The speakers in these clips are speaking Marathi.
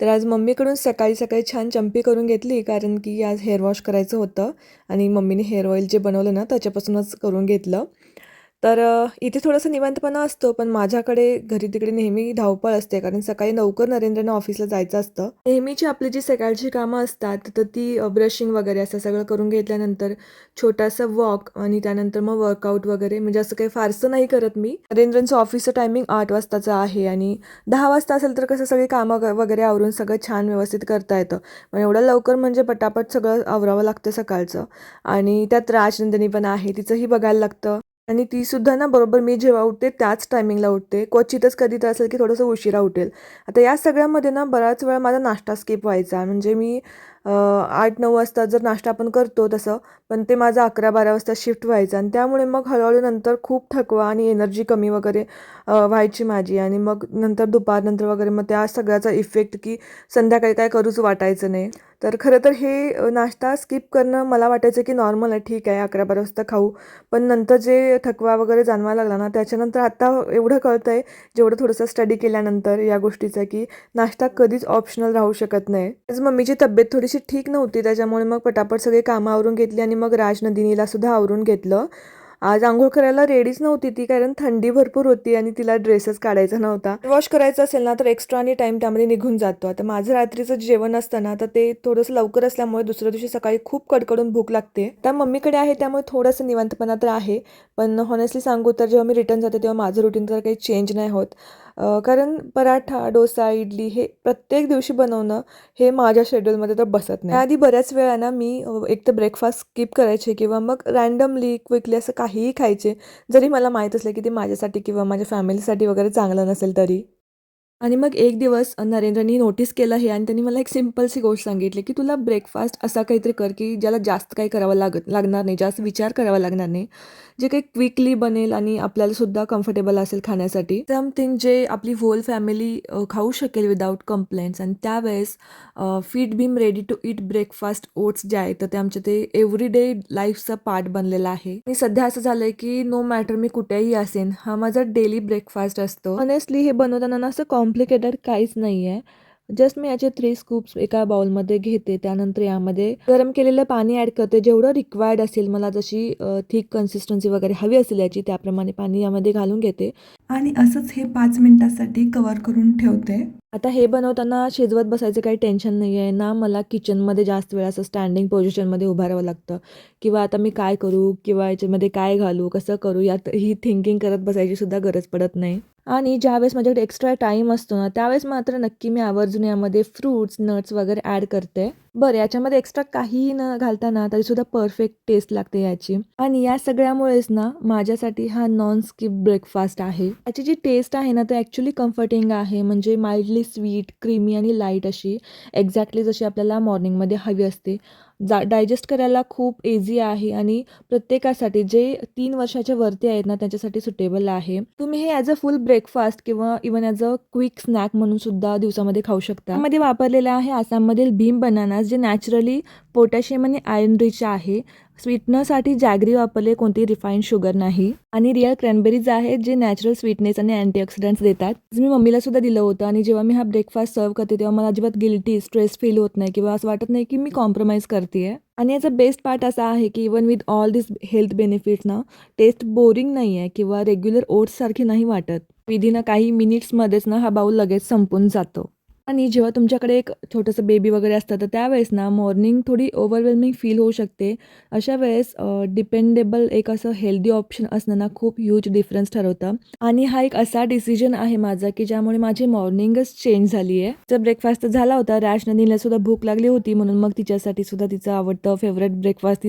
तर आज मम्मीकडून सकाळी सकाळी छान चंपी करून घेतली, कारण की आज हेअर वॉश करायचं होतं आणि मम्मीने हेअर ऑइल जे बनवलं ना त्याच्यापासूनच करून घेतलं. तर इथे थोडंसं निवांतपणा असतो, पण माझ्याकडे घरी तिकडे नेहमी धावपळ असते, कारण सकाळी लवकर नरेंद्रनं ऑफिसला जायचं असतं. नेहमीची आपली जी सकाळची कामं असतात तर ती ब्रशिंग वगैरे असं सगळं करून घेतल्यानंतर छोटासा वॉक आणि त्यानंतर मग वर्कआउट वगैरे, म्हणजे असं काही फारसं नाही करत मी. नरेंद्रचं ऑफिसचं टायमिंग 8 वाजताचं आहे आणि 10 वाजता असेल तर कसं सगळी कामं वगैरे आवरून सगळं छान व्यवस्थित करता येतं. पण एवढं लवकर म्हणजे पटापट सगळं आवरावं लागतं सकाळचं. आणि त्यात राजनंदिनी पण आहे, तिचंही बघायला लागतं. आणि ती सुद्धा ना बरोबर मी जेव्हा उठते त्याच टायमिंगला उठते. क्वचितच कधी तर असेल की थोडंसं उशिरा उठेल. आता या सगळ्यामध्ये ना बराच वेळा माझा नाश्ता स्किप व्हायचा. म्हणजे मी 8-9 वाजता जर नाश्ता आपण करतो तसं, पण ते माझं 11-12 वाजता शिफ्ट व्हायचं आणि त्यामुळे मग हळूहळू नंतर खूप थकवा आणि एनर्जी कमी वगैरे व्हायची माझी. आणि मग नंतर दुपारनंतर वगैरे मग त्या सगळ्याचा इफेक्ट की संध्याकाळी काय करूच वाटायचं नाही. तर खरं तर हे नाश्ता स्किप करणं मला वाटायचं की नॉर्मल आहे, ठीक आहे 11-12 वाजता खाऊ. पण नंतर जे थकवा वगैरे जाणवायला लागला ना, त्याच्यानंतर आता एवढं कळतंय, जेवढं थोडंसं स्टडी केल्यानंतर या गोष्टीचं, की नाश्ता कधीच ऑप्शनल राहू शकत नाही. आज मम्मीची तब्येत थोडीशी ठीक नव्हती, त्याच्यामुळे मग पटापट सगळी कामं आवरून घेतली आणि मग राजनंदिनीला सुद्धा आवरून घेतलं. आज अंघोळ करायला रेडीच नव्हती ती, कारण थंडी भरपूर होती आणि तिला ड्रेसच काढायचा नव्हता. वॉश करायचं असेल ना तर एक्स्ट्रा आणि टाइम त्यामध्ये निघून जातो. आता माझं रात्रीचं जेवण असतं ना तर ते थोडंसं लवकर असल्यामुळे दुसऱ्या दिवशी सकाळी खूप कडकडून भूक लागते. त्या मम्मीकडे आहे त्यामुळे थोडंसं निवांतपणा तर आहे. पण हॉनेस्टली सांगू तर जेव्हा मी रिटर्न जाते तेव्हा माझं रुटीन तर काही चेंज नाही होत. कारण पराठा, डोसा, इडली हे प्रत्येक दिवशी बनवणं हे माझ्या शेड्यूलमध्ये तर बसत नाही. त्याआधी बऱ्याच वेळा ना मी एक तर ब्रेकफास्ट स्किप करायचे किंवा मग रँडमली क्विकली असं काहीही खायचे, जरी मला माहीत असलं की ते माझ्यासाठी किंवा माझ्या फॅमिलीसाठी वगैरे चांगलं नसेल तरी. आणि मग एक दिवस नरेंद्रनी नोटीस केलं हे आणि त्यांनी मला एक सिम्पलशी गोष्ट सांगितली, की तुला ब्रेकफास्ट असा काहीतरी कर, की ज्याला जास्त काही करावं लागणार नाही, जास्त विचार करावा लागणार नाही. जे काही क्विकली बनेल आणि आपल्याला सुद्धा कम्फर्टेबल असेल खाण्यासाठी. समथिंग जे आपली होल फॅमिली खाऊ शकेल विदाऊट कंप्लेंट्स. आणि त्यावेळेस फीड बीम ready to eat breakfast oats जे आहे तर ते आमच्या ते एव्हरीडे लाईफचा पार्ट बनलेला आहे. आणि सध्या असं झालंय की नो मॅटर मी कुठेही असेन, हा माझा डेली ब्रेकफास्ट असतो. ऑनेस्टली हे बनवताना ना असं कॉम्प्लिकेटेड काहीच नाही आहे. जस्ट मी याचे 3 स्कूप्स एका बाउलमध्ये घेते. त्यानंतर यामध्ये गरम केलेलं पाणी ॲड करते. जेवढं रिक्वायर्ड असेल, मला जशी थिक कन्सिस्टन्सी वगैरे हवी असेल याची, त्याप्रमाणे पाणी यामध्ये घालून घेते आणि असंच हे 5 मिनिटासाठी कव्हर करून ठेवते. आता हे बनवताना शिजवत बसायचं काही टेन्शन नाही आहे ना. मला किचनमध्ये जास्त वेळ असं स्टँडिंग पोझिशनमध्ये उभं राहावं लागतं किंवा आता मी काय करू किंवा याच्यामध्ये काय घालू, कसं करू, यात ही थिंकिंग करत बसायची सुद्धा गरज पडत नाही. आणि ज्यावेळेस माझ्याकडे एक्स्ट्रा टाईम असतो ना, त्यावेळेस मात्र नक्की मी आवर्जून यामध्ये फ्रुट्स, नट्स वगैरे ॲड करते. बरं, याच्यामध्ये एक्स्ट्रा काहीही न घालता ना तरीसुद्धा परफेक्ट टेस्ट लागते याची. आणि या सगळ्यामुळेच ना माझ्यासाठी हा नॉन स्किप ब्रेकफास्ट आहे. याची जी टेस्ट आहे ना ते ॲक्च्युली कम्फर्टिंग आहे. म्हणजे माइल्डली स्वीट, क्रीमी आणि लाईट अशी, एक्झॅक्टली जशी आपल्याला मॉर्निंगमध्ये हवी असते. डायजेस्ट करायला खूप इझी आहे आणि प्रत्येकासाठी जे 3 वर्षाच्या वरती आहेत ना त्यांच्यासाठी सुटेबल आहे. तुम्ही हे ॲज अ फुल ब्रेकफास्ट किंवा even as a quick snack म्हणून सुद्धा दिवसामध्ये खाऊ शकता. त्यामध्ये वापरलेलं आहे आसाममधील भीम बनानास, जे नॅचरली पोटॅशियम आणि आयर्न रिच आहे. स्वीटनरसाठी जॅगरी वापरले, कोणतीही रिफाईंड शुगर नाही. आणि रिअल क्रॅनबेरीज आहेत जे नॅचरल स्वीटनेस आणि अँटीऑक्सिडंट्स देतात. मी मम्मीला सुद्धा दिलं होतं आणि जेव्हा मी हा ब्रेकफास्ट सर्व करते तेव्हा मला अजिबात गिल्टी, स्ट्रेस फील होत नाही किंवा असं वाटत नाही की मी कॉम्प्रोमाइज करते. आणि याचा बेस्ट पार्ट असा आहे की even with all this health benefits ना, टेस्ट बोरिंग नाही आहे किंवा रेग्युलर ओट्ससारखी नाही वाटत. विदिन काही मिनिट्समध्येच ना हा बाउल लगेच संपून जातो. आणि जेव्हा तुमच्याकडे एक छोटंसं बेबी वगैरे असतं तर त्यावेळेस ना मॉर्निंग थोडी ओव्हरवेल्मिंग फील होऊ शकते. अशा वेळेस डिपेंडेबल एक असं हेल्दी ऑप्शन असणं ना खूप ह्यूज डिफरन्स ठरवतं. आणि हा एक असा डिसिजन आहे माझा की ज्यामुळे माझी मॉर्निंगच चेंज झाली आहे. जर ब्रेकफास्ट झाला होता, राजनंदिनीला सुद्धा भूक लागली होती म्हणून मग तिच्यासाठी सुद्धा तिचं आवडतं फेवरेट ब्रेकफास्ट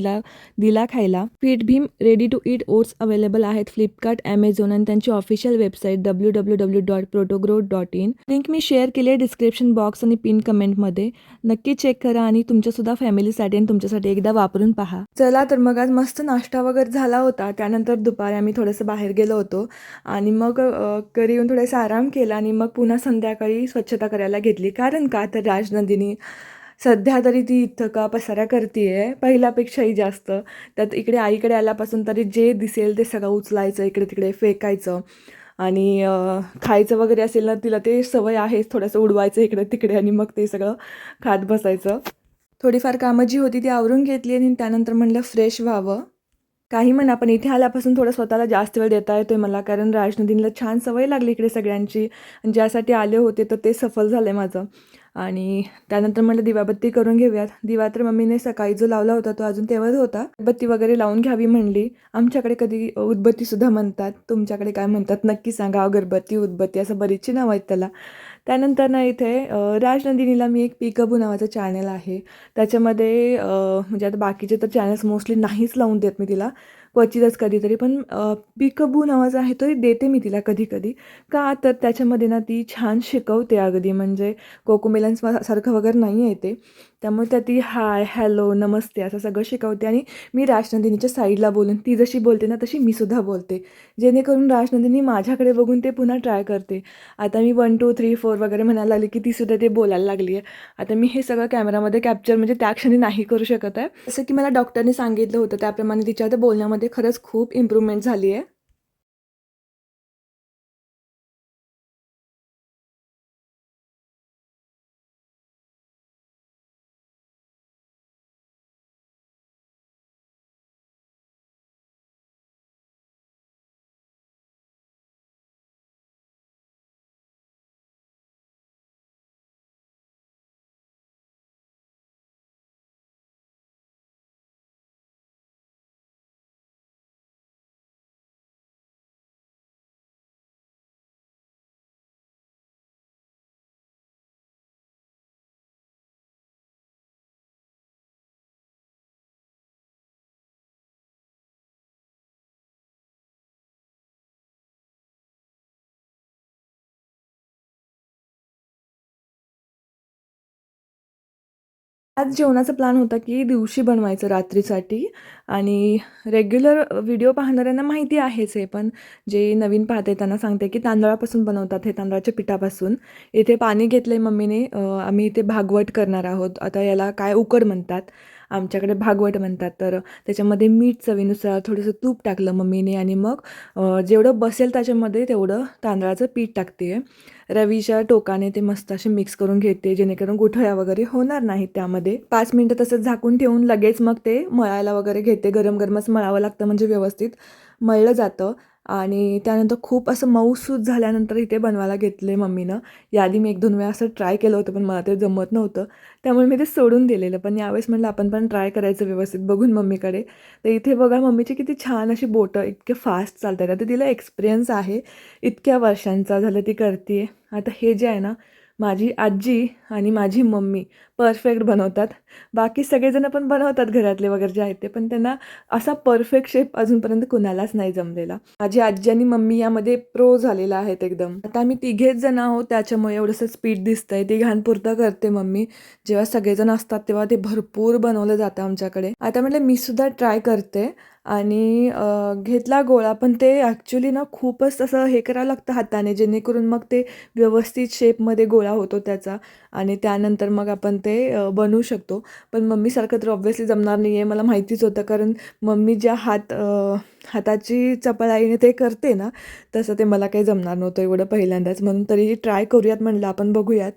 दिला खायला. फीड भीम ready to eat oats available आहेत फ्लिपकार्ट, ॲमेझॉन आणि त्यांची ऑफिशियल वेबसाईट www.protogrow.in. लिंक मी शेअर केली आहे डिस्क्रिप्शन बॉक्स आणि पिन कमेंटमध्ये. नक्की चेक करा आणि तुमच्यासुद्धा फॅमिलीसाठी आणि तुमच्यासाठी एकदा वापरून पहा. चला तर मग आज मस्त नाश्ता वगैरे झाला होता. त्यानंतर दुपारी आम्ही थोडंसं बाहेर गेलो होतो आणि मग घरी येऊन थोडासा आराम केला आणि मग पुन्हा संध्याकाळी स्वच्छता करायला घेतली. कारण का तर राजनंदिनी सध्या तरी ती इतका पसारा करतीये पहिल्यापेक्षाही जास्त. त्यात इकडे आईकडे आल्यापासून तरी जे दिसेल ते सगळं उचलायचं, इकडे तिकडे फेकायचं. आणि खायचं वगैरे असेल ना तिला ते सवय आहे थोडंसं उडवायचं इकडे तिकडे आणि मग ते सगळं खात बसायचं. थोडीफार कामं जी होती ती आवरून घेतली आणि त्यानंतर म्हणलं फ्रेश व्हावं. काही म्हणा पण इथे आल्यापासून थोडं स्वतःला जास्त वेळ देता येतोय मला, कारण राजनंदिनीला छान सवय लागली इकडे सगळ्यांची आणि ज्यासाठी आले होते तर ते सफल झालं आहे माझं. आणि त्यानंतर म्हटलं दिवाबत्ती करून घेऊयात. दिवा तर मम्मीने सकाळी जो लावला होता तो अजून तेव्हाच होता. बत्ती वगैरे लावून घ्यावी म्हणली. आमच्याकडे कधी उदबत्तीसुद्धा म्हणतात, तुमच्याकडे काय म्हणतात नक्की सांगा. अगरबत्ती, उदबत्ती असं बरीचशी नावं आहेत त्याला. त्यानंतर ना इथे राजनंदिनीला मी एक पीकअबू नावाचं चॅनल आहे. त्याच्यामध्ये म्हणजे आता बाकीचे तर चॅनल्स मोस्टली नाहीच लावून देत मी तिला, क्वचितच कधीतरी. पण पीकअबू नावाचा आहे तो देते मी तिला कधी-कधी. का तर त्याच्यामध्ये ना ती छान शिकवते अगदी, म्हणजे कोकोमेलन्स सारखं वगैरे नाही आहे ते. त्यामुळे त्या ती हाय, हॅलो, नमस्ते असं सगळं शिकवते आणि मी राजनंदिनीच्या साईडला बोलून ती जशी बोलते ना तशी मी सुद्धा बोलते. जेणेकरून राजनंदिनी माझ्याकडे बघून ते पुन्हा ट्राय करते. आता मी 1, 2, 3, 4 वगैरे म्हणायला लागली की तीसुद्धा ते बोलायला लागली आहे. आता मी हे सगळं कॅमेरामध्ये कॅप्चर म्हणजे त्या क्षणी नाही करू शकत आहे. जसं की मला डॉक्टरने सांगितलं होतं त्याप्रमाणे तिच्या आता बोलण्यामध्ये खरंच खूप इम्प्रूव्हमेंट झाली आहे. आज जेवणाचा प्लॅन होता की दिवशी बनवायचं रात्रीसाठी. आणि रेग्युलर व्हिडिओ पाहणाऱ्यांना माहिती आहेच हे, पण जे नवीन पाहते त्यांना सांगते की तांदळापासून बनवतात हे, तांदळाच्या पिठापासून. इथे पाणी घेतलं आहे मम्मीने. आम्ही इथे भागवट करणार आहोत. आता याला काय उकड म्हणतात, आमच्याकडे भागवट म्हणतात. तर त्याच्यामध्ये मीठ चवीनुसार थोडंसं तूप टाकलं मम्मीने आणि मग जेवढं बसेल त्याच्यामध्ये तेवढं तांदळाचं पीठ टाकते. रवीच्या टोकाने ते मस्त असे मिक्स करून घेते, जेणेकरून गुठळ्या वगैरे होणार नाहीत त्यामध्ये. 5 मिनटं तसंच झाकून ठेवून लगेच मग ते मळायला वगैरे घेते. गरम गरमच मळावं लागतं म्हणजे व्यवस्थित मळलं जातं. आणि त्यानंतर खूप असं मऊसूत झाल्यानंतर इथे बनवायला घेतलं आहे मम्मीनं. याआधी मी 1-2 वेळा असं ट्राय केलं होतं पण मला ते जमत नव्हतं, त्यामुळे मी ते सोडून दिलेलं. पण यावेळेस म्हटलं आपण पण ट्राय करायचं व्यवस्थित बघून मम्मीकडे. तर इथे बघा मम्मीची किती छान अशी बोटं इतके फास्ट चालतात. आता तिला एक्सपिरियन्स आहे, इतक्या वर्षांचा झालं ती करते. आता हे जे आहे ना, माझी आजी आणि माझी मम्मी परफेक्ट बनवतात. बाकी सगळेजण पण बनवतात घरातले वगैरे जे आहेत ते, पण त्यांना असा परफेक्ट शेप अजूनपर्यंत कुणालाच नाही जमलेला. माझी आजी आणि मम्मी यामध्ये प्रो झालेला आहेत एकदम. आता आम्ही तिघेच जण आहोत त्याच्यामुळे एवढंसं स्पीड दिसतंय. तिघांपुरतं करते मम्मी. जेव्हा सगळेजण असतात तेव्हा ते भरपूर बनवलं जातं आमच्याकडे. आता म्हटलं मी सुद्धा ट्राय करते. आणि घेतला गोळा, पण ते ॲक्च्युली ना खूपच असं हे करावं लागतं हाताने, जेणेकरून मग ते व्यवस्थित शेपमध्ये गोळा होतो त्याचा आणि त्यानंतर मग आपण ते बनवू शकतो. पण मम्मीसारखं तर ऑब्व्हियसली जमणार नाही आहे, मला माहितीच होतं. कारण मम्मी ज्या हाताची चपळाईने ते करते ना, तसं ते मला काही जमणार नव्हतं एवढं पहिल्यांदाच. म्हणून तरी ट्राय करूयात म्हणलं, आपण बघूयात.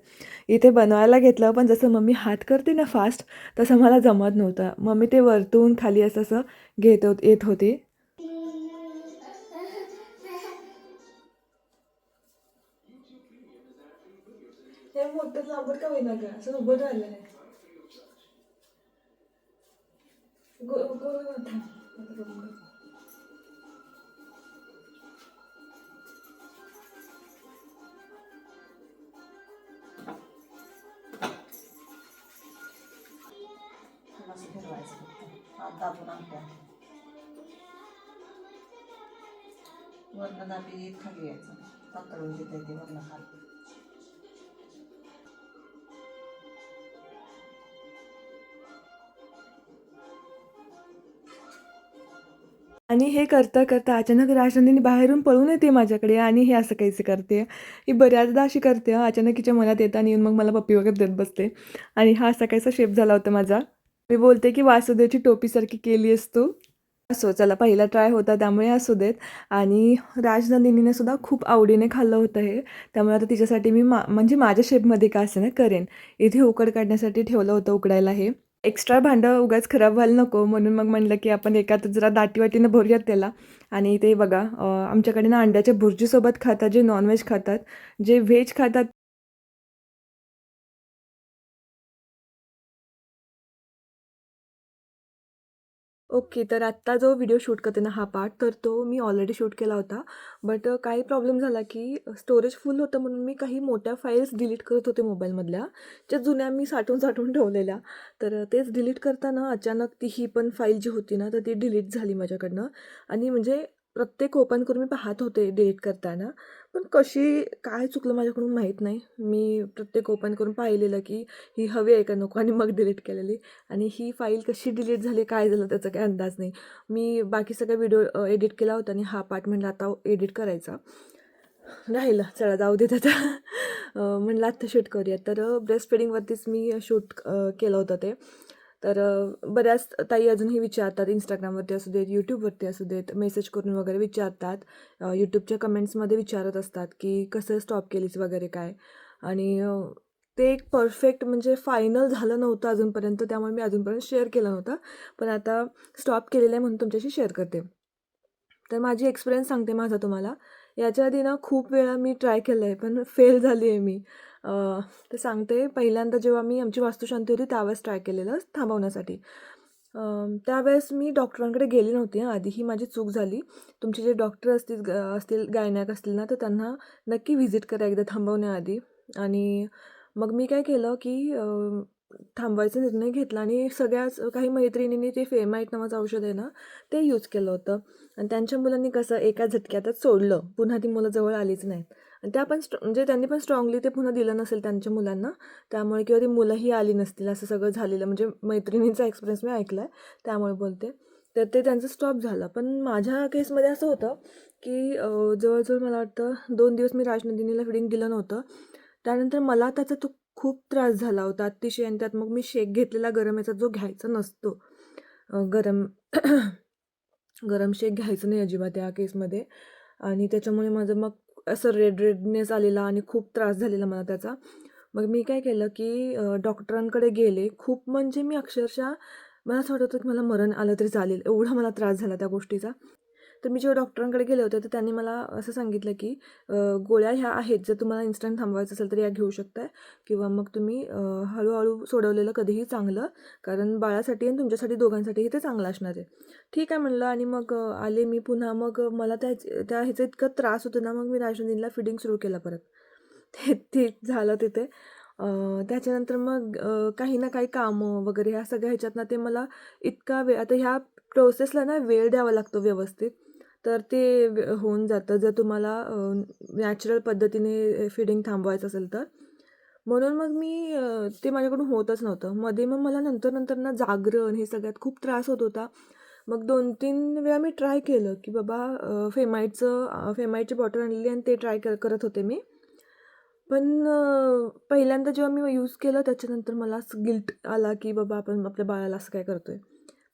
इथे बनवायला घेतलं, पण जसं मम्मी हात करते ना फास्ट, तसं मला जमत नव्हतं. मम्मी ते वरतून खाली असं असं येत होती. हे मोठं लांबट का होईना गं, असं उभं राहिलं नाही. गोल होता. आता बघू गं. असं फिरवायचं फक्त. हात दाबून आणत्या. वरनं दाबी येत खाली यायचं. पातळून घेता येते वरनं खाली. आणि हे करता करता अचानक राजनंदिनी बाहेरून पळून येते माझ्याकडे आणि हे असं काहीच करते. ही बऱ्याचदा अशी करते अचानक हिच्या मनात येतं आणि येऊन मग मला पप्पी वगैरे देत बसते. आणि हा असा काहीसा शेप झाला होता माझा. मी बोलते की वासुदेवची टोपीसारखी केली आहेस तू. असो चला पहिला ट्राय होता त्यामुळे असू देत. आणि राजनंदिनीने सुद्धा खूप आवडीने खाल्लं होतं हे. त्यामुळे आता तिच्यासाठी मी म्हणजे माझ्या शेपमध्ये का असे ना करेन. इथे उकड काढण्यासाठी ठेवलं होतं उकडायला हे. एक्स्ट्रा भांडं उगाच खराब व्हायला नको म्हणून मग म्हणलं की आपण एकात जरा दाटीवाटीनं भरूयात त्याला. आणि ते बघा आमच्याकडे ना अंड्याच्या भुर्जीसोबत खातात जे नॉनव्हेज खातात. जे व्हेज खातात ओके. तर आत्ता जो व्हिडिओ शूट करते ना हा पार्ट, तर तो मी ऑलरेडी शूट केला होता. बट काही प्रॉब्लेम झाला, की स्टोरेज फुल होतं म्हणून मी काही मोठ्या फाईल्स डिलीट करत होते मोबाईलमधल्या, ज्या जुन्या मी साठवून ठेवलेल्या. तर तेच डिलीट करताना अचानक ती ही पण फाईल जी होती ना, तर ती डिलीट झाली माझ्याकडनं. आणि म्हणजे प्रत्येक ओपन करून मी पाहत होते डिलीट करताना. पण कशी काय चुकलं माझ्याकडून माहीत नाही. मी प्रत्येक ओपन करून पाहिलेलं, की ही हवी आहे का नको आणि मग डिलीट केलेली. आणि ही फाईल कशी डिलीट झाली, काय झालं त्याचा काही अंदाज नाही. मी बाकी सगळा व्हिडिओ एडिट केला होता आणि हा पार्ट म्हणलं आता एडिट करायचा. राहिलं, चला जाऊ देत आता. म्हणलं आत्ता शूट करूया. तर ब्रेस्ट फिडिंगवरतीच मी शूट केलं होतं ते. तर बऱ्याच ताई अजूनही विचारतात Instagramवरती असू देत, यूट्यूबवरती असू देत, मेसेज करून वगैरे विचारतात. यूट्यूबच्या कमेंट्समध्ये विचारत असतात, की कसं स्टॉप केलीस वगैरे काय. आणि ते एक परफेक्ट म्हणजे फायनल झालं नव्हतं अजूनपर्यंत, त्यामुळे मी अजूनपर्यंत शेअर केलं नव्हतं. पण आता स्टॉप केलेलं आहे म्हणून तुमच्याशी शेअर करते. तर माझी एक्सपिरियन्स सांगते माझा तुम्हाला. याच्या आधी ना खूप वेळा मी ट्राय केलं आहे, पण फेल झाली आहे मी. अ, तर सांगते पहिल्यांदा जेव्हा मी आमची वास्तुशांती होती त्यावेळेस ट्राय केलेलं थांबवण्यासाठी. त्यावेळेस मी डॉक्टरांकडे गेली नव्हती हां, आधी ही माझी चूक झाली. तुमचे जे डॉक्टर असतील गायनॅक असतील ना, तर त्यांना नक्की व्हिजिट करा एकदा थांबवण्याआधी. आणि मग मी काय केलं, की थांबवायचा निर्णय घेतला आणि सगळ्याच काही मैत्रिणींनी ते फेमाईट नावाचं औषध आहे ना, ते यूज केलं होतं. आणि त्यांच्या मुलांनी कसं एका झटक्यातच सोडलं. पुन्हा ती मुलं जवळ आलीच नाहीत. आणि त्या पण म्हणजे त्यांनी पण स्ट्राँगली ते पुन्हा दिलं नसेल त्यांच्या मुलांना. त्यामुळे किंवा ती मुलंही आली नसतील असं सगळं झालेलं. म्हणजे मैत्रिणींचा एक्सपिरियन्स मी ऐकला आहे, त्यामुळे बोलते. तर ते त्यांचं स्टॉप झालं. पण माझ्या केसमध्ये असं होतं, की जवळ मला वाटतं 2 दिवस मी राजनंदिनीला फीडिंग दिलं नव्हतं. त्यानंतर मला त्याचा तो खूप त्रास झाला होता अतिशय. आणि त्यात मग मी शेक घेतलेला गरम याचा जो घ्यायचा नसतो. गरम गरम शेक घ्यायचं नाही अजिबात या केसमध्ये. आणि त्याच्यामुळे माझं मग असं रेडनेस आलेला आणि खूप त्रास झालेला मला त्याचा. मग मी काय केलं, की डॉक्टरांकडे गेले. खूप म्हणजे मी अक्षरशः मला असं वाटत होतं, की मला मरण आलं तरी चालेल, एवढा मला त्रास झाला त्या गोष्टीचा. तर मी जेव्हा डॉक्टरांकडे गेले होते, तर त्यांनी मला असं सांगितलं, की गोळ्या ह्या आहेत, जर तुम्हाला इन्स्टंट थांबवायचं असेल तर या घेऊ शकताय किंवा मग तुम्ही हळूहळू सोडवलेलं कधीही चांगलं, कारण बाळासाठी आणि तुमच्यासाठी दोघांसाठीही ते चांगलं असणार आहे. ठीक आहे म्हणलं. आणि मग आले मी पुन्हा. मग मला त्या ह्याचा इतका त्रास होतो ना, मग मी राजनंदिनीला फीडिंग सुरू केलं परत. ते ते झालं तिथे. त्याच्यानंतर मग काही ना काही कामं वगैरे ह्या सगळ्या ह्याच्यातनं ते मला इतका वेळ, आता ह्या प्रोसेसला ना वेळ द्यावा लागतो व्यवस्थित. तर ते होऊन जातं जर तुम्हाला नॅचरल पद्धतीने फीडिंग थांबवायचं असेल तर. म्हणून मग मी ते माझ्याकडून होतच नव्हतं. मध्ये मग मला नंतर ना जागरण हे सगळ्यात खूप त्रास होत होता. मग 2-3 वेळा मी ट्राय केलं, की बाबा फेमाईटची बॉटल आणलेली आणि ते ट्राय करत होते मी. पण पहिल्यांदा जेव्हा मी यूज केलं त्याच्यानंतर मला असं गिल्ट आला, की बाबा आपण आपल्या बाळाला असं काय करतोय.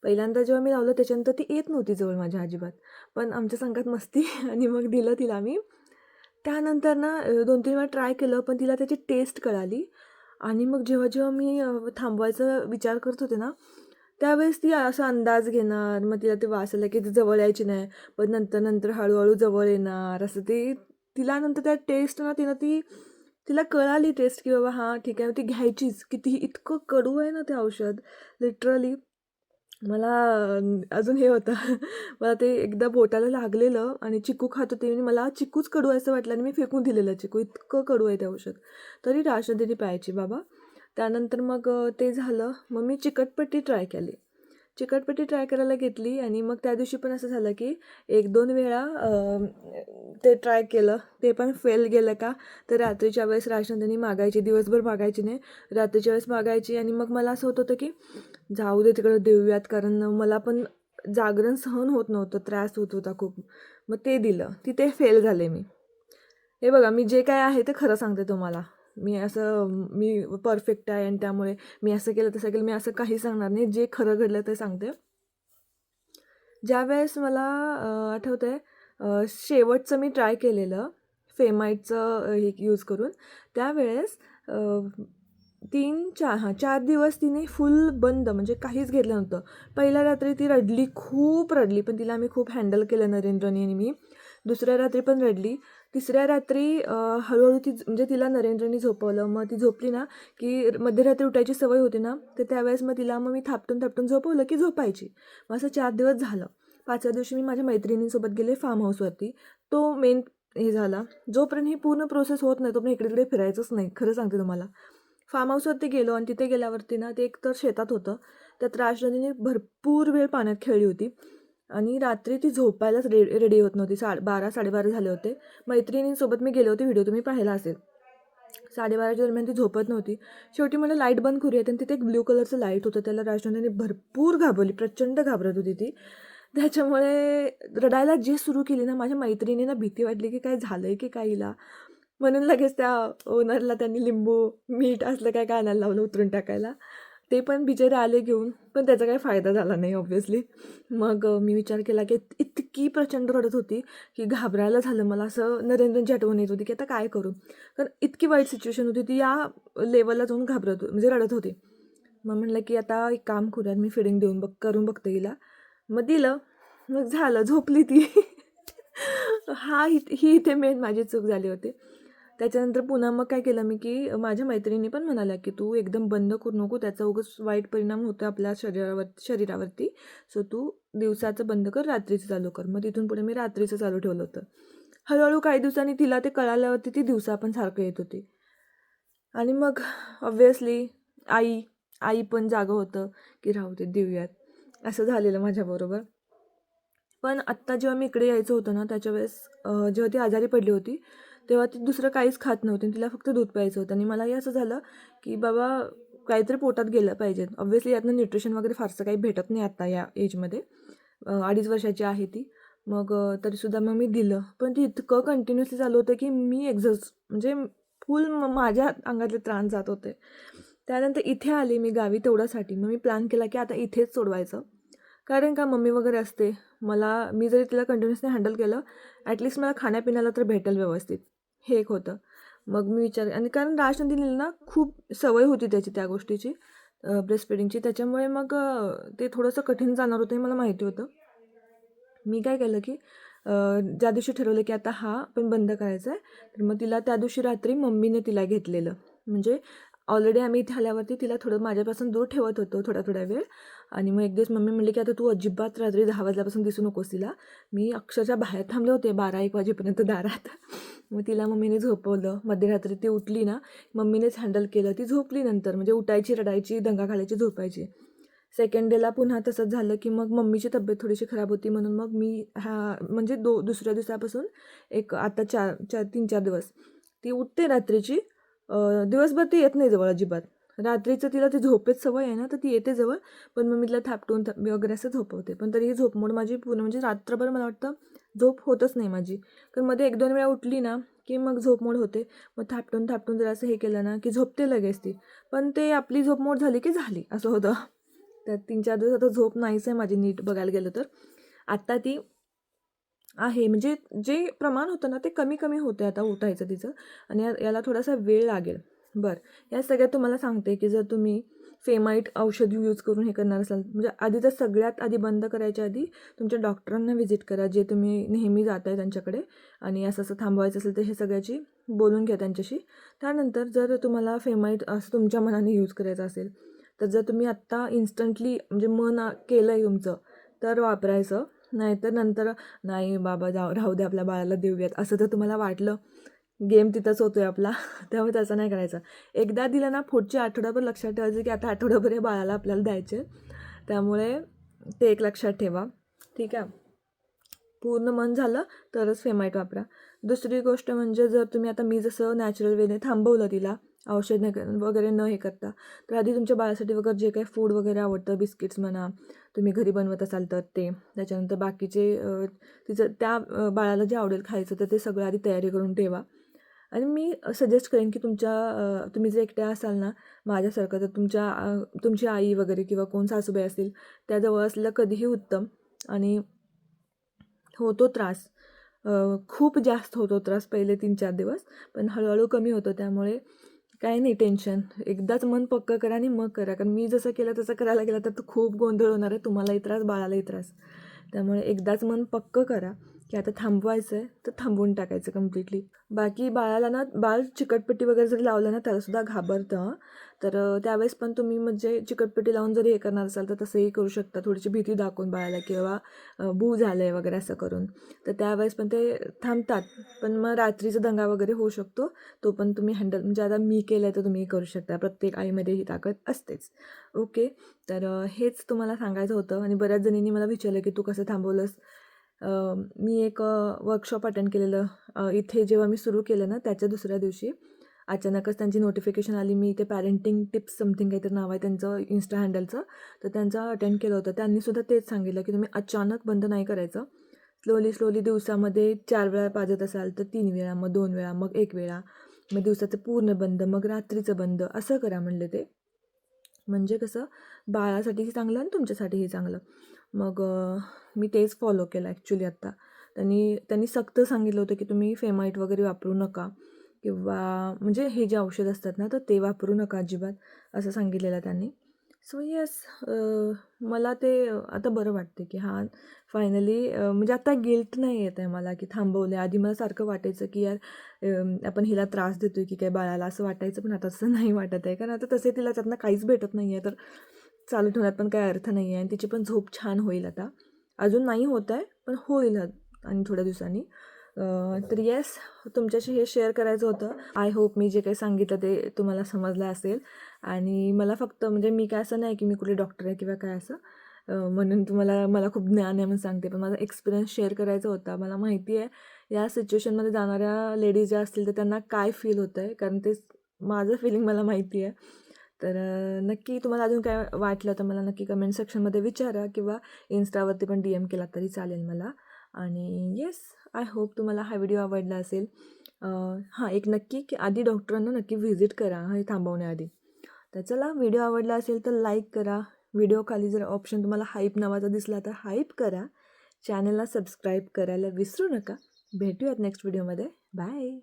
पहिल्यांदा जेव्हा मी लावलं त्याच्यानंतर ती येत नव्हती जवळ माझ्या अजिबात. पण आमच्या संघात मस्ती आणि मग दिलं तिला मी. त्यानंतर ना 2-3 वेळा ट्राय केलं, पण तिला त्याची टेस्ट कळाली. आणि मग जेव्हा मी थांबवायचा विचार करत होते ना, त्यावेळेस ती असा अंदाज घेणार. मग तिला ते वास आला, की ती जवळ यायची नाही. पण नंतर हळूहळू जवळ येणार. असं ते तिला नंतर त्या टेस्ट ना तिला कळाली टेस्ट, की बाबा हां ठीक आहे. ती घ्यायचीच. कितीही इतकं कडू आहे ना ते औषध लिटरली. मला अजून हे होतं. मला ते एकदा बोटाला लागलेलं आणि चिकू खात होते आणि मला चिकूच कडू आहे असं वाटलं आणि मी फेकून दिलेलं चिकू. इतकं कडू आहे ते औषध. तरी राजनंदिनी प्यायची बाबा. त्यानंतर मग ते झालं. मग मी चिकटपट्टी ट्राय केली. चिकटपट्टी ट्राय करायला घेतली आणि मग त्या दिवशी पण असं झालं, की 1-2 वेळा ते ट्राय केलं. ते पण फेल गेलं का, तर रात्रीच्या वेळेस राजनंदिनी मागायची. दिवसभर मागायची नाही. रात्रीच्या वेळेस मागायची आणि मग मला असं होत होतं, की जाऊ दे तिकडं देऊयात, कारण मला पण जागरण सहन होत नव्हतं, त्रास होत होता खूप. मग ते दिलं. तिथे फेल झाले मी. हे बघा, मी जे काय आहे ते खरं सांगते तुम्हाला. मी परफेक्ट आहे आणि त्यामुळे मी असं केलं, तसं केलं, मी असं काही सांगणार नाही. जे खरं घडलं ते सांगते. ज्यावेळेस मला आठवतं आहे शेवटचं मी ट्राय केलेलं फेमाईटचं हे यूज करून, त्यावेळेस 4 दिवस तिने फुल बंद, म्हणजे काहीच घेतलं नव्हतं. पहिल्या रात्री ती रडली, खूप रडली, पण तिला आम्ही खूप हँडल केलं नरेंद्रनी आणि मी. दुसऱ्या रात्री पण रडली. तिसऱ्या रात्री हळूहळू ती म्हणजे तिला नरेंद्रनी झोपवलं. मग ती झोपली ना, की मध्यरात्री उठायची सवय होती ना, तर त्यावेळेस मग मी थापटून थापटून झोपवलं की झोपायची. मग असं 4 दिवस झालं. 5व्या दिवशी मी माझ्या मैत्रिणींसोबत गेले फार्म हाऊसवरती. तो मेन हे झाला. जोपर्यंत ही पूर्ण प्रोसेस होत नाही तोपर्यंत इकडे-तिकडे फिरायचंच नाही, खरं सांगते तुम्हाला. फार्म हाऊसवरती गेलो आणि तिथे गेल्यावरती ना, ते एकतर शेतात होतं. त्यात राजनंदिनी भरपूर वेळ पाण्यात खेळली होती आणि रात्री ती झोपायलाच रेडी होत नव्हती. 12-12:30 झाले होते. मैत्रिणींसोबत मी गेले होते, व्हिडिओ तुम्ही पाहिला असेल. 12:30च्या दरम्यान ती झोपत नव्हती. शेवटी मला लाईट बंद करूयात आणि तिथे एक ब्ल्यू कलरचं लाईट होतं. त्याला राजनंदिनी भरपूर घाबरली, प्रचंड घाबरत होती ती. त्याच्यामुळे रडायला जी सुरू केली ना, माझ्या मैत्रिणींना भीती वाटली की काय झालंय की काय हिला. म्हणून लगेच त्या ओनरला त्यांनी लिंबू, मीठ असलं काय काय आणायला लावलं उतरून टाकायला. ते पण बिचारे आले घेऊन, पण त्याचा काही फायदा झाला नाही ऑब्व्हियसली. मग मी विचार केला की इतकी प्रचंड रडत होती की घाबरायला झालं मला. असं नरेंद्रची आठवण येत होती की आता काय करू, कारण इतकी वाईट सिच्युएशन होती. ती या लेवलला जाऊन म्हणजे रडत होती. मग म्हटलं की आता एक काम करूयात, मी फिडिंग करून बघते हिला. मग दिलं. मग झालं, झोपली ती. ही इथे मेन माझी चूक झाली होती. त्याच्यानंतर पुन्हा मग काय केलं मी, की माझ्या मैत्रिणी पण म्हणाल्या की तू एकदम बंद करू नको, त्याचा उगाच वाईट परिणाम होतो आपल्या शरीरावरती. सो तू दिवसाचं बंद कर, रात्रीचं चालू कर. मग तिथून पुढे मी रात्रीचं चालू ठेवलं होतं. हळूहळू काही दिवसांनी तिला ते कळाल्यावरती ती दिवसा पण सारखं येत होती. आणि मग ऑब्व्हियसली आई पण जागं होतं की राहू दे देऊयात, असं झालेलं माझ्याबरोबर. पण आत्ता जेव्हा मी इकडे यायचं होतं ना, त्याच्या वेळेस जेव्हा ती आजारी पडली होती, तेव्हा ती दुसरं काहीच खात नव्हती आणि तिला फक्त दूध प्यायचं होतं. आणि मलाही असं झालं की बाबा काहीतरी पोटात गेलं पाहिजे. ऑब्व्हियसली यातनं न्यूट्रिशन वगैरे फारसं काही भेटत नाही आत्ता या एजमध्ये. 2.5 वर्षाची आहे ती. मग तरीसुद्धा मग मी दिलं. पण ते इतकं कंटिन्युअसली चालू होतं की मी म्हणजे फुल माझ्या अंगातले त्राण जात होते. त्यानंतर इथे आले मी गावी तेवढ्यासाठी. मग मी प्लॅन केला की आता इथेच सोडवायचं. कारण का मम्मी वगैरे असते. मी जरी तिला कंटिन्युअसली हँडल केलं, ॲटलिस्ट मला खाण्यापिण्याला तर भेटेल व्यवस्थित, हे एक होतं. मग मी आणि कारण राजनंदिनीला ना खूप सवय होती त्याची त्या गोष्टीची, ब्रेस्ट फिडिंगची. त्याच्यामुळे मग ते थोडंसं कठीण जाणार होतं हे मला माहिती होतं. मी काय केलं की ज्या दिवशी ठरवलं की आता हा पण बंद करायचा आहे, तर मग तिला त्या दिवशी रात्री मम्मीने तिला घेतलेलं. म्हणजे ऑलरेडी आम्ही इथे आल्यावरती तिला थोडं माझ्यापासून दूर ठेवत होतो थोडा वेळ. आणि मग एक दिवस मम्मी म्हणली की आता तू अजिबात रात्री 10 वाजल्यापासून दिसू नकोस तिला. मी अक्षरशः बाहेर थांबले होते 12-1 वाजेपर्यंत दारात. मग तिला मम्मीने झोपवलं. मध्यरात्री ती उठली ना, मम्मीनेच हँडल केलं. ती झोपली नंतर, म्हणजे उठायची, रडायची, दंगा घालायची, झोपायची. सेकंड डेला पुन्हा तसंच झालं की मग मम्मीची तब्येत थोडीशी खराब होती, म्हणून मग मी म्हणजे दुसऱ्या दिवसापासून एक आता 3-4 दिवस ती उठते रात्रीची. दिवसभर ती येत नाही जवळ अजिबात. रात्रीचं तिला ती झोपेत सवय आहे ना, तर ती येते जवळ. पण मग मी तिला थापटून वगैरे असं झोपवते. पण तरी ही झोपमोड माझी पूर्ण, म्हणजे रात्रभर मला वाटतं झोप होतच नाही माझी. कारण मध्ये 1-2 वेळा उठली ना की मग झोपमोड होते. मग थापटून थापटून जर असं हे केलं ना की झोपते लगेच ती. पण ते आपली झोपमोड झाली की झाली असं होतं. तर 3-4 दिवस आता झोप नाहीच आहे माझी नीट बघायला गेलं तर. आत्ता ती आहे, म्हणजे जे प्रमाण होतं ना ते कमी कमी होतं आता उठायचं तिचं. आणि याला थोडासा वेळ लागेल. बरं, या सगळ्यात तुम्हाला सांगते की जर तुम्ही फेमाईट औषध यूज करून हे करणार असाल, म्हणजे आधी तर सगळ्यात आधी बंद करायच्या आधी तुमच्या डॉक्टरांना व्हिजिट करा, जे तुम्ही नेहमी जाताय त्यांच्याकडे. आणि असं असं थांबवायचं असेल तर हे सगळ्याची बोलून घ्या त्यांच्याशी. त्यानंतर जर तुम्हाला फेमाईट असं तुमच्या मनाने यूज करायचं असेल, तर जर तुम्ही आत्ता इन्स्टंटली म्हणजे केलं आहे तुमचं, तर वापरायचं. नाहीतर नंतर नाही बाबा राहू दे, आपल्या बाळाला देऊयात, असं जर तुम्हाला वाटलं, गेम तिथंच होतोय आपला. त्यामुळे तसं नाही करायचं. एकदा दिलं ना, पुढच्या आठवड्याभर लक्षात ठेवायचं की आता आठवड्याभर हे बाळाला आपल्याला द्यायचे. त्यामुळे ते एक लक्षात ठेवा, ठीक आहे. पूर्ण मन झालं तरच फेमाईट वापरा. दुसरी गोष्ट म्हणजे जर तुम्ही आता मी जसं नॅचरल वेने थांबवलं तिला, औषध वगैरे न हे करता, तर आधी तुमच्या बाळासाठी वगैरे जे काही फूड वगैरे आवडतं, बिस्किट्स म्हणा, तुम्ही घरी बनवत असाल तर ते. त्याच्यानंतर बाकीचे तिचं त्या बाळाला जे आवडेल खायचं तर ते सगळं आधी तयारी करून ठेवा. आणि मी सजेस्ट करेन की तुम्ही जर एकट्या असाल ना माझ्यासारखं, तर तुमची आई वगैरे किंवा कोण सासूबाई असतील त्याजवळ असलेलं कधीही उत्तम. आणि होतो त्रास. खूप जास्त होतो त्रास पहिले 3-4 दिवस, पण हळूहळू कमी होतो. त्यामुळे काही नाही टेन्शन. एकदाच मन पक्कं करा आणि मग करा. कारण मी जसं केलं तसं करायला गेलं तर खूप गोंधळ होणार आहे. तुम्हालाही त्रास, बाळालाही त्रास. त्यामुळे एकदाच मन पक्कं करा, की आता थांबवायचं आहे तर थांबवून टाकायचं कम्प्लिटली. बाकी बाळाला ना, बाळ चिकटपट्टी वगैरे जरी लावलं ना त्यालासुद्धा घाबरतं हं. तर त्यावेळेस पण तुम्ही म्हणजे चिकटपट्टी लावून जरी हे करणार असाल तर तसंही करू शकता. थोडीशी भीती दाखवून बाळाला किंवा बू झालं आहे वगैरे असं करून. तर त्यावेळेस पण ते थांबतात. पण मग रात्रीचा दंगा वगैरे होऊ शकतो. तो पण तुम्ही हँडल म्हणजे आता मी केलं आहे तर तुम्ही करू शकता. प्रत्येक आईमध्ये ही ताकद असतेच. ओके. तर हेच तुम्हाला सांगायचं होतं. आणि बऱ्याच जणींनी मला विचारलं की तू कसं थांबवलंस? मी एक वर्कशॉप अटेंड केलेलं इथे जेव्हा मी सुरू केलं ना त्याच्या दुसऱ्या दिवशी अचानकच त्यांची नोटिफिकेशन आली. मी ते पॅरेंटिंग टिप्स समथिंग काहीतरी नाव आहे त्यांचं इन्स्टा हँडलचं. तर त्यांचं अटेंड केलं होतं. त्यांनीसुद्धा तेच सांगितलं की तुम्ही अचानक बंद नाही करायचं. स्लोली दिवसामध्ये 4 वेळा पाजत असाल तर 3 वेळा, मग 2 वेळा, मग 1 वेळा, मग दिवसाचं पूर्ण बंद, मग रात्रीचं बंद असं करा म्हणले ते. म्हणजे कसं बाळासाठीही चांगलं आणि तुमच्यासाठीही चांगलं. मग मी तेच फॉलो केलं ॲक्च्युली आत्ता. त्यांनी सक्त सांगितलं होतं की तुम्ही फेमाईट वगैरे वापरू नका किंवा म्हणजे हे जे औषध असतात ना तर ते वापरू नका अजिबात असं सांगितलेलं त्यांनी. सो येस, मला ते आता बरं वाटते की हां फायनली म्हणजे आता गिल्ट नाही येत आहे मला की थांबवले. आधी मला सारखं वाटायचं की यार आपण हिला त्रास देतोय की काय बाळाला असं वाटायचं, पण आता तसं नाही वाटत आहे. कारण आता तसे तिला त्यातनं काहीच भेटत नाही आहे तर चालू ठेवण्यात पण काही अर्थ नाही आहे. आणि तिची पण झोप छान होईल आता. अजून नाही होत आहे पण होईल आणि थोड्या दिवसांनी. तर येस, तुमच्याशी हे शेअर करायचं होतं. आय होप मी जे काही सांगितलं ते तुम्हाला समजलं असेल. आणि मला फक्त म्हणजे मी काय असं नाही की मी कुठे डॉक्टर आहे किंवा काय असं म्हणून मला खूप ज्ञान आहे म्हणून सांगते. पण माझा एक्सपिरियन्स शेअर करायचा होता. मला माहिती आहे या सिच्युएशनमध्ये जाणाऱ्या लेडीज ज्या असतील तर त्यांना काय फील होतं आहे, कारण ते माझं फिलिंग मला माहिती आहे. तर नक्की तुम्हाला अजून काय वाटलं तर मला नक्की कमेंट सेक्शनमध्ये विचारा किंवा इन्स्टावरती पण DM केला तरी चालेल मला. आणि येस, आय होप तुम्हाला हा व्हिडिओ आवडला असेल. हां, एक नक्की की आधी डॉक्टरांना नक्की व्हिजिट करा हे थांबवण्याआधी. तर चला, व्हिडिओ आवडला असेल तर लाईक करा. व्हिडिओ खाली जर ऑप्शन तुम्हाला हाईप नावाचा दिसला तर हाईप करा. चॅनलला सबस्क्राईब करायला विसरू नका. भेटूयात नेक्स्ट व्हिडिओमध्ये. बाय.